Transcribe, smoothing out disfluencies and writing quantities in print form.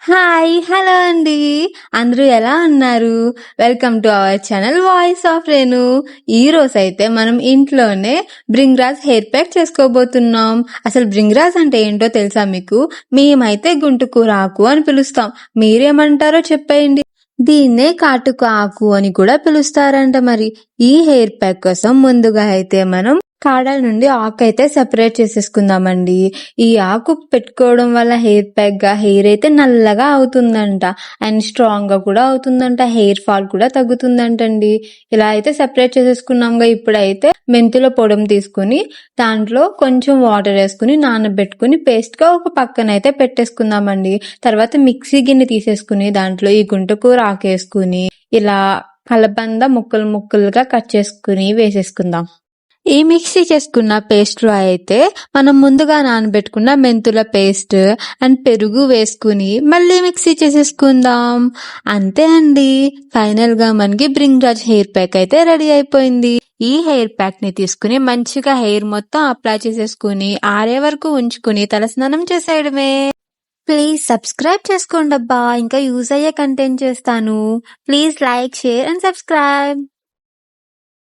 Hello అండి. అందరూ ఎలా ఉన్నారు? Welcome to our channel voice of Renu. ఈ రోజైతే మనం ఇంట్లోనే భృంగరాజ్ హెయిర్ ప్యాక్ చేసుకోబోతున్నాం. అసలు భృంగరాజ్ అంటే ఏంటో తెలుసా మీకు? మేమైతే గుంటుకూర ఆకు అని పిలుస్తాం. మీరేమంటారో చెప్పేయండి. దీన్నే కాటుక ఆకు అని కూడా పిలుస్తారంట. మరి ఈ హెయిర్ ప్యాక్ కోసం ముందుగా అయితే మనం కాడల నుండి ఆకు అయితే సెపరేట్ చేసేసుకుందామండి. ఈ ఆకు పెట్టుకోవడం వల్ల హెయిర్ ప్యాక్ గా హెయిర్ అయితే నల్లగా అవుతుందంట, అండ్ స్ట్రాంగ్ గా కూడా అవుతుందంట, హెయిర్ ఫాల్ కూడా తగ్గుతుందంటండి. ఇలా అయితే సెపరేట్ చేసేసుకున్నాంగా. ఇప్పుడైతే మెంతుల పొడిని తీసుకుని దాంట్లో కొంచెం వాటర్ వేసుకుని నానబెట్టుకుని పేస్ట్ గా ఒక పక్కన అయితే పెట్టేసుకుందామండి. తర్వాత మిక్సీ గిన్నె తీసేసుకుని దాంట్లో ఈ గుంటకూర ఆకేసుకుని ఇలా కలబంద ముక్కలు ముక్కలుగా కట్ చేసుకుని వేసేసుకుందాం. ఈ మిక్సీ చేసుకున్న పేస్ట్ లో అయితే మనం ముందుగా నానబెట్టుకున్న మెంతుల పేస్ట్ అండ్ పెరుగు వేసుకుని మళ్ళీ మిక్సీ చేసేసుకుందాం. అంతే అండి, ఫైనల్ గా మనకి భృంగరాజ్ హెయిర్ ప్యాక్ అయితే రెడీ అయిపోయింది. ఈ హెయిర్ ప్యాక్ ని తీసుకుని మంచిగా హెయిర్ మొత్తం అప్లై చేసేసుకుని ఆరే వరకు ఉంచుకుని తలస్నానం చేసేయడమే. ప్లీజ్ సబ్స్క్రైబ్ చేసుకోండి అబ్బా, ఇంకా యూజ్ అయ్యే కంటెంట్ చేస్తాను. Please like, share and subscribe.